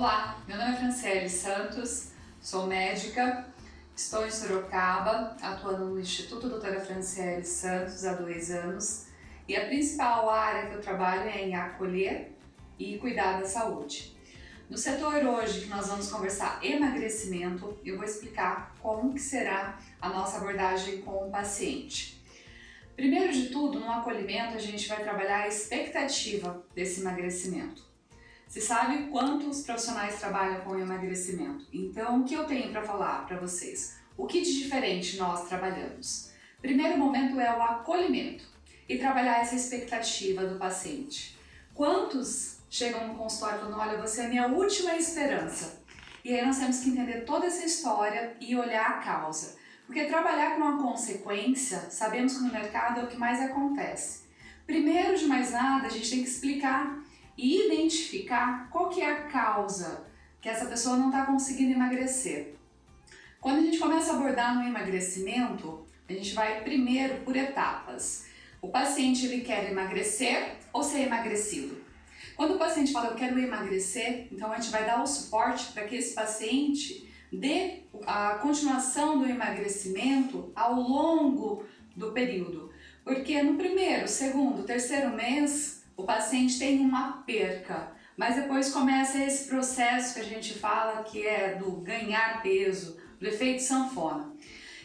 Olá, meu nome é Franciele Santos, sou médica, estou em Sorocaba, atuando no Instituto Doutora Franciele Santos há 2 anos e a principal área que eu trabalho é em acolher e cuidar da saúde. No setor hoje que nós vamos conversar emagrecimento, eu vou explicar como que será a nossa abordagem com o paciente. Primeiro de tudo, no acolhimento a gente vai trabalhar a expectativa desse emagrecimento. Você sabe quantos profissionais trabalham com emagrecimento? Então, o que eu tenho para falar para vocês? O que de diferente nós trabalhamos? Primeiro momento é o acolhimento e trabalhar essa expectativa do paciente. Quantos chegam no consultório falando, olha, você é a minha última esperança? E aí nós temos que entender toda essa história e olhar a causa. Porque trabalhar com a consequência, sabemos que no mercado é o que mais acontece. Primeiro de mais nada, a gente tem que explicar e identificar qual que é a causa que essa pessoa não está conseguindo emagrecer. Quando a gente começa a abordar no emagrecimento, a gente vai primeiro por etapas. O paciente ele quer emagrecer ou ser emagrecido? Quando o paciente fala eu quero emagrecer, então a gente vai dar o suporte para que esse paciente dê a continuação do emagrecimento ao longo do período. Porque no primeiro, segundo, terceiro mês, o paciente tem uma perca, mas depois começa esse processo que a gente fala que é do ganhar peso, do efeito sanfona.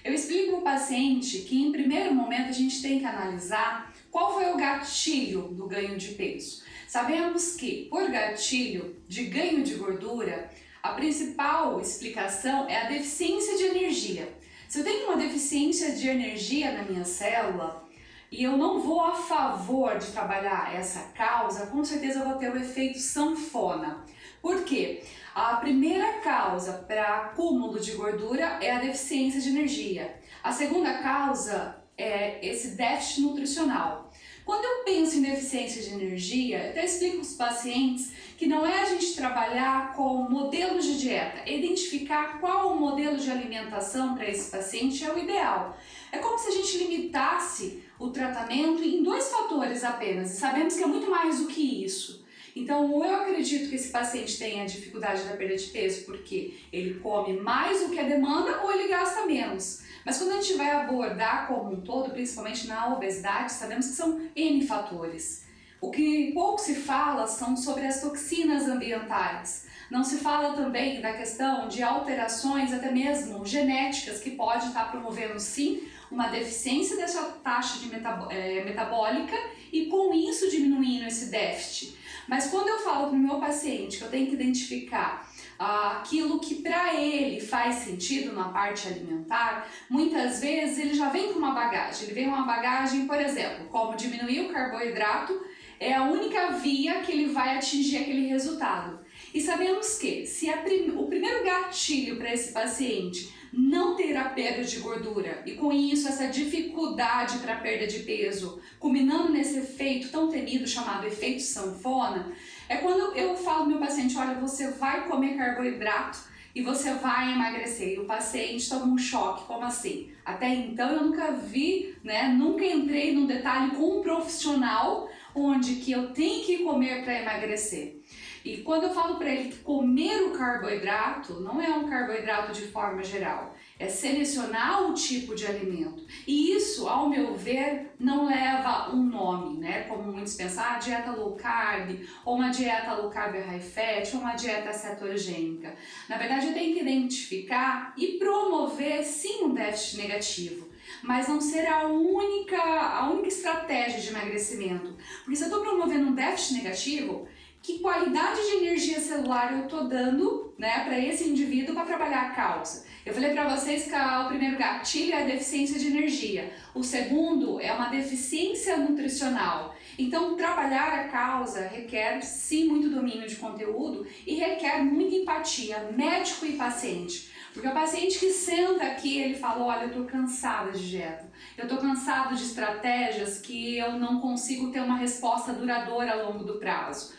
Eu explico para o paciente que em primeiro momento a gente tem que analisar qual foi o gatilho do ganho de peso. Sabemos que por gatilho de ganho de gordura, a principal explicação é a deficiência de energia. Se eu tenho uma deficiência de energia na minha célula, e eu não vou a favor de trabalhar essa causa, com certeza eu vou ter o efeito sanfona. Por quê? A primeira causa para acúmulo de gordura é a deficiência de energia. A segunda causa é esse déficit nutricional. Quando eu penso em deficiência de energia, eu até explico para os pacientes que não é a gente trabalhar com modelos de dieta, é identificar qual o modelo de alimentação para esse paciente é o ideal. É como se a gente limitasse o tratamento em 2 fatores apenas, e sabemos que é muito mais do que isso. Então, ou eu acredito que esse paciente tenha dificuldade da perda de peso porque ele come mais do que a demanda ou ele gasta menos. Mas quando a gente vai abordar como um todo, principalmente na obesidade, sabemos que são N fatores. O que pouco se fala são sobre as toxinas ambientais. Não se fala também da questão de alterações, até mesmo genéticas, que pode estar promovendo sim uma deficiência dessa taxa de metabólica e com isso diminuindo esse déficit. Mas quando eu falo para o meu paciente que eu tenho que identificar aquilo que para ele faz sentido na parte alimentar, muitas vezes ele já vem com uma bagagem. Ele vem com uma bagagem, por exemplo, como diminuir o carboidrato é a única via que ele vai atingir aquele resultado. E sabemos que se o primeiro gatilho para esse paciente não ter a perda de gordura e com isso essa dificuldade para a perda de peso, culminando nesse efeito tão temido chamado efeito sanfona, é quando eu falo ao meu paciente, olha, você vai comer carboidrato e você vai emagrecer. E o paciente toma um choque, como assim? Até então eu nunca vi, nunca entrei no detalhe com um profissional onde que eu tenho que comer para emagrecer. E quando eu falo para ele que comer o carboidrato não é um carboidrato de forma geral, é selecionar o tipo de alimento. E isso, ao meu ver, não leva um nome, como muitos pensam, dieta low carb, ou uma dieta low carb high fat, ou uma dieta cetogênica. Na verdade, eu tenho que identificar e promover sim um déficit negativo, mas não ser a única estratégia de emagrecimento. Porque se eu estou promovendo um déficit negativo, que qualidade de energia celular eu estou dando para esse indivíduo para trabalhar a causa? Eu falei para vocês que o primeiro gatilho é a deficiência de energia, o segundo é uma deficiência nutricional. Então, trabalhar a causa requer sim muito domínio de conteúdo e requer muita empatia, médico e paciente. Porque o paciente que senta aqui, ele fala, olha, eu estou cansada de dieta, eu estou cansado de estratégias que eu não consigo ter uma resposta duradoura ao longo do prazo,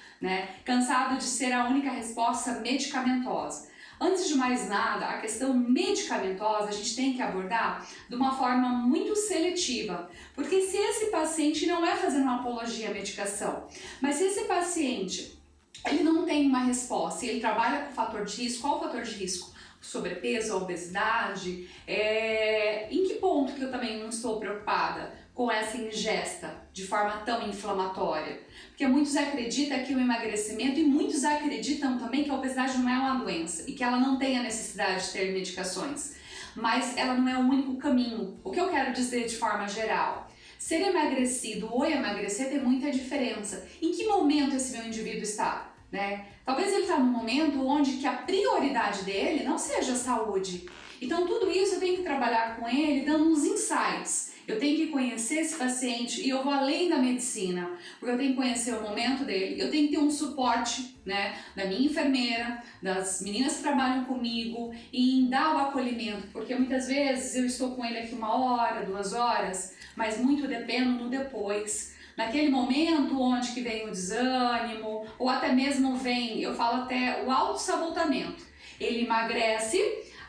cansado de ser a única resposta medicamentosa. Antes de mais nada, a questão medicamentosa a gente tem que abordar de uma forma muito seletiva, porque se esse paciente não é fazendo uma apologia à medicação, mas se esse paciente ele não tem uma resposta, e ele trabalha com fator de risco. Qual o fator de risco? Sobrepeso, obesidade. Em que ponto que eu também não estou preocupada com essa ingesta de forma tão inflamatória? Porque muitos acreditam que o emagrecimento, e muitos acreditam também que a obesidade não é uma doença e que ela não tem a necessidade de ter medicações, mas ela não é o único caminho. O que eu quero dizer de forma geral? Ser emagrecido ou emagrecer tem muita diferença. Em que momento esse meu indivíduo está? Talvez ele está num momento onde que a prioridade dele não seja a saúde. Então tudo isso eu tenho que trabalhar com ele dando uns insights. Eu tenho que conhecer esse paciente e eu vou além da medicina, porque eu tenho que conhecer o momento dele, eu tenho que ter um suporte da minha enfermeira, das meninas que trabalham comigo, e em dar o acolhimento, porque muitas vezes eu estou com ele aqui 1 hora, 2 horas, mas muito depende do depois. Naquele momento onde que vem o desânimo, ou até mesmo vem, eu falo até o autossabotamento. Ele emagrece,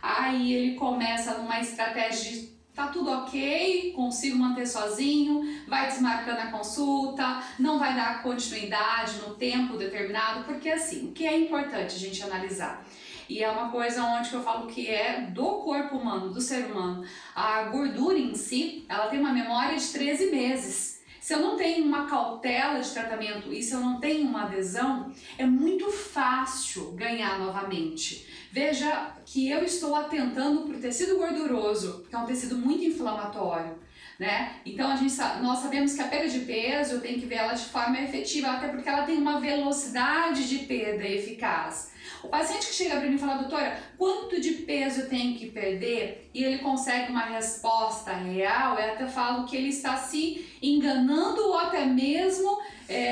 aí ele começa numa estratégia de tá tudo ok, consigo manter sozinho, vai desmarcando a consulta, não vai dar continuidade no tempo determinado, porque assim, o que é importante a gente analisar? E é uma coisa onde eu falo que é do corpo humano, do ser humano. A gordura em si, ela tem uma memória de 13 meses. Se eu não tenho uma cautela de tratamento e se eu não tenho uma adesão, é muito fácil ganhar novamente. Veja que eu estou atentando para o tecido gorduroso, que é um tecido muito inflamatório, Então nós sabemos que a perda de peso eu tenho que ver ela de forma efetiva, até porque ela tem uma velocidade de perda eficaz. O paciente que chega para mim e fala, doutora, quanto de peso eu tenho que perder? E ele consegue uma resposta real, eu até falo que ele está se enganando ou até mesmo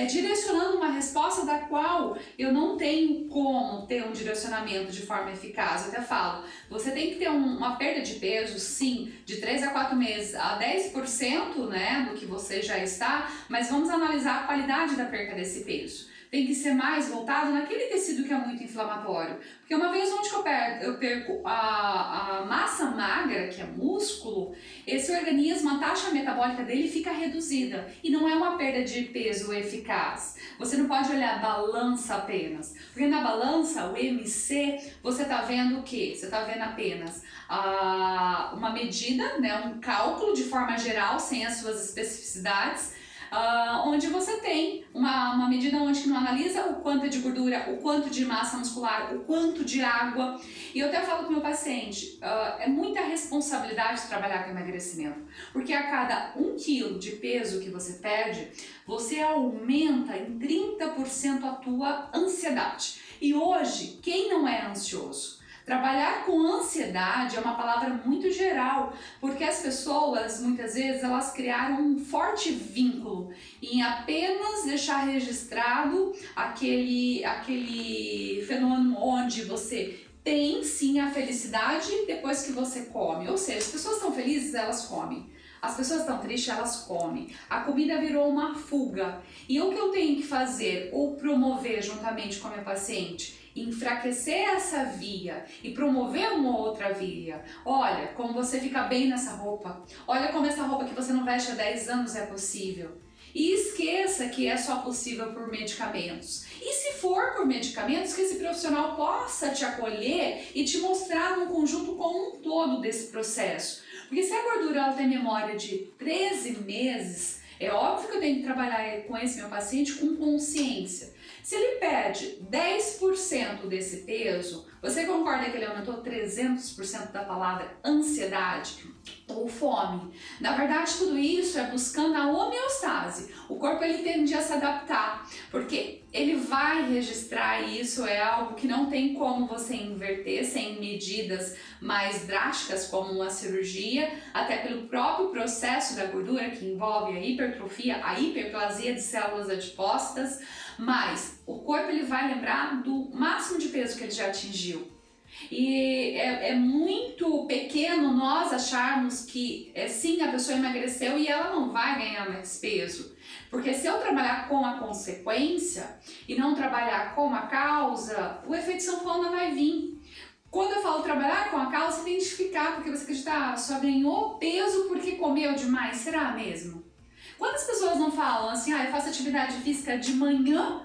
direcionando uma resposta da qual eu não tenho como ter um direcionamento de forma eficaz. Eu até falo, você tem que ter uma perda de peso, sim, de 3 a 4 meses a 10%, do que você já está, mas vamos analisar a qualidade da perda desse peso. Tem que ser mais voltado naquele tecido que é muito inflamatório. Porque uma vez onde eu perco a massa magra, que é músculo, esse organismo, a taxa metabólica dele fica reduzida. E não é uma perda de peso eficaz. Você não pode olhar a balança apenas. Porque na balança, o MC, você está vendo o quê? Você está vendo apenas uma medida, um cálculo de forma geral, sem as suas especificidades, onde você tem uma medida onde que não analisa o quanto é de gordura, o quanto de massa muscular, o quanto de água. E eu até falo com o meu paciente, é muita responsabilidade trabalhar com emagrecimento, porque a cada 1 quilo de peso que você perde, você aumenta em 30% a tua ansiedade. E hoje, quem não é ansioso? Trabalhar com ansiedade é uma palavra muito geral, porque as pessoas, muitas vezes, elas criaram um forte vínculo em apenas deixar registrado aquele fenômeno onde você tem sim a felicidade depois que você come. Ou seja, as pessoas estão felizes, elas comem. As pessoas estão tristes, elas comem. A comida virou uma fuga. E o que eu tenho que fazer ou promover juntamente com a minha paciente? Enfraquecer essa via e promover uma outra via. Olha como você fica bem nessa roupa. Olha como essa roupa que você não veste há 10 anos é possível. E esqueça que é só possível por medicamentos. E se for por medicamentos, que esse profissional possa te acolher e te mostrar num conjunto como um todo desse processo. Porque se a gordura ela tem memória de 13 meses, é óbvio que eu tenho que trabalhar com esse meu paciente com consciência. Se ele perde 10% desse peso, você concorda que ele aumentou 300% da palavra ansiedade ou fome? Na verdade, tudo isso é buscando a homeostase. O corpo ele tende a se adaptar, porque ele vai registrar isso, é algo que não tem como você inverter sem medidas mais drásticas como uma cirurgia, até pelo próprio processo da gordura que envolve a hipertrofia, a hiperplasia de células adiposas, mas o corpo ele vai lembrar do máximo de peso que ele já atingiu. E é muito pequeno nós acharmos que sim, a pessoa emagreceu e ela não vai ganhar mais peso. Porque se eu trabalhar com a consequência e não trabalhar com a causa, o efeito sanfona vai vir. Quando eu falo trabalhar com a causa, identificar, porque você acredita, só ganhou peso porque comeu demais, será mesmo? Quantas pessoas não falam assim, eu faço atividade física de manhã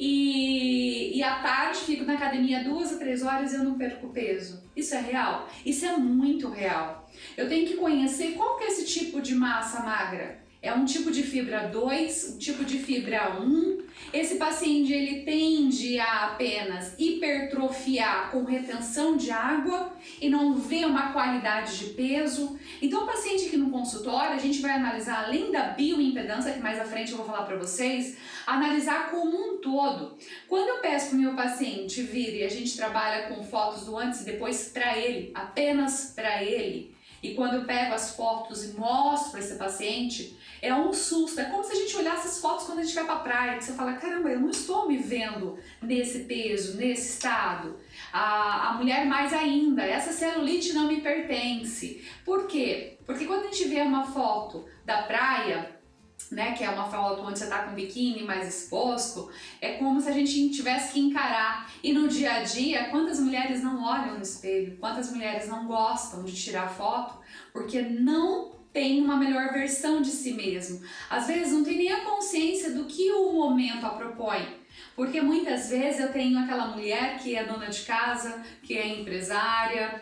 e à tarde fico na academia 2 a 3 horas e eu não perco peso. Isso é real? Isso é muito real. Eu tenho que conhecer qual que é esse tipo de massa magra. É um tipo de fibra 2, um tipo de fibra 1. Esse paciente ele tende a apenas hipertrofiar com retenção de água e não vê uma qualidade de peso. Então o paciente aqui no consultório a gente vai analisar, além da bioimpedância, que mais à frente eu vou falar para vocês, analisar como um todo. Quando eu peço para o meu paciente vir e a gente trabalha com fotos do antes e depois para ele, apenas para ele, e quando eu pego as fotos e mostro para esse paciente, é um susto. É como se a gente olhasse as fotos quando a gente vai para a praia, que você fala, caramba, eu não estou me vendo nesse peso, nesse estado. A mulher mais ainda, essa celulite não me pertence. Por quê? Porque quando a gente vê uma foto da praia, né, que é uma foto onde você está com o biquíni mais exposto, é como se a gente tivesse que encarar. E no dia a dia, quantas mulheres não olham no espelho? Quantas mulheres não gostam de tirar foto porque não tem uma melhor versão de si mesmo? Às vezes não tem nem a consciência do que o momento a propõe. Porque muitas vezes eu tenho aquela mulher que é dona de casa, que é empresária,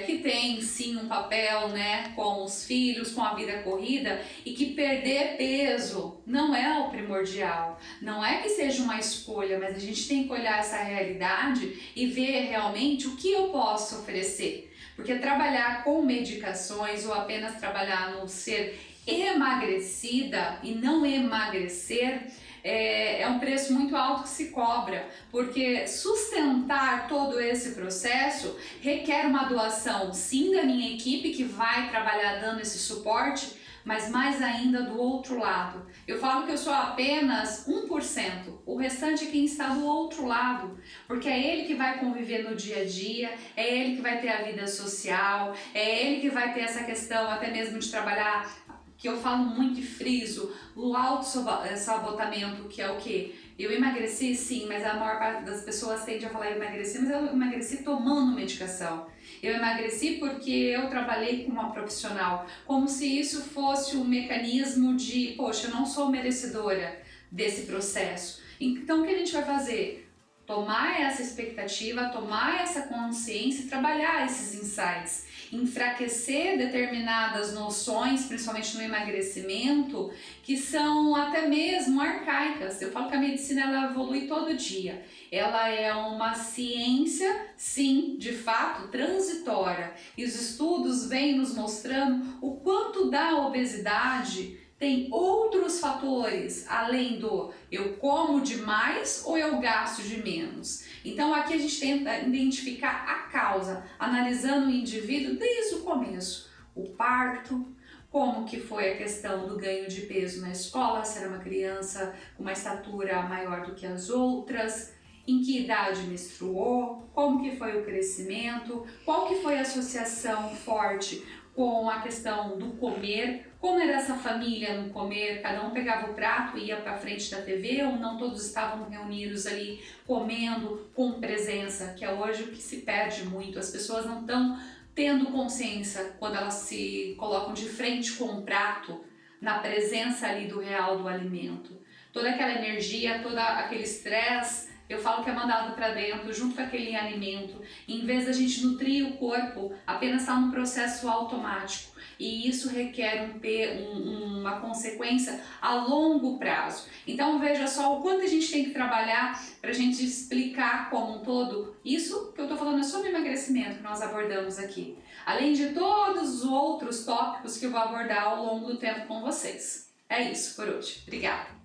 que tem sim um papel, né, com os filhos, com a vida corrida, e que perder peso não é o primordial. Não é que seja uma escolha, mas a gente tem que olhar essa realidade e ver realmente o que eu posso oferecer. Porque trabalhar com medicações ou apenas trabalhar no ser emagrecida e não emagrecer é um preço muito alto que se cobra, porque sustentar todo esse processo requer uma doação sim da minha equipe que vai trabalhar dando esse suporte, mas mais ainda do outro lado. Eu falo que eu sou apenas 1%, o restante é quem está do outro lado, porque é ele que vai conviver no dia a dia, é ele que vai ter a vida social, é ele que vai ter essa questão até mesmo de trabalhar, que eu falo muito e friso, o auto-sabotamento, que é o quê? Eu emagreci sim, mas a maior parte das pessoas tende a falar eu emagreci, mas eu emagreci tomando medicação. Eu emagreci porque eu trabalhei com uma profissional, como se isso fosse um mecanismo de, poxa, eu não sou merecedora desse processo. Então o que a gente vai fazer? Tomar essa expectativa, tomar essa consciência e trabalhar esses insights, enfraquecer determinadas noções, principalmente no emagrecimento, que são até mesmo arcaicas. Eu falo que a medicina ela evolui todo dia. Ela é uma ciência, sim, de fato, transitória. E os estudos vêm nos mostrando o quanto da obesidade tem outros fatores além do eu como demais ou eu gasto de menos. Então aqui a gente tenta identificar a causa, analisando o indivíduo desde o começo. O parto, como que foi a questão do ganho de peso na escola, se era uma criança com uma estatura maior do que as outras, em que idade menstruou, como que foi o crescimento, qual que foi a associação forte com a questão do comer, como era essa família no comer, cada um pegava o prato e ia para frente da TV ou não todos estavam reunidos ali comendo com presença, que é hoje o que se perde muito, as pessoas não estão tendo consciência quando elas se colocam de frente com um prato, na presença ali do real do alimento. Toda aquela energia, todo aquele estresse, eu falo que é mandado para dentro, junto com aquele alimento. Em vez da gente nutrir o corpo, apenas está num processo automático. E isso requer uma consequência a longo prazo. Então veja só o quanto a gente tem que trabalhar para a gente explicar como um todo. Isso que eu estou falando é sobre emagrecimento que nós abordamos aqui. Além de todos os outros tópicos que eu vou abordar ao longo do tempo com vocês. É isso por hoje. Obrigada!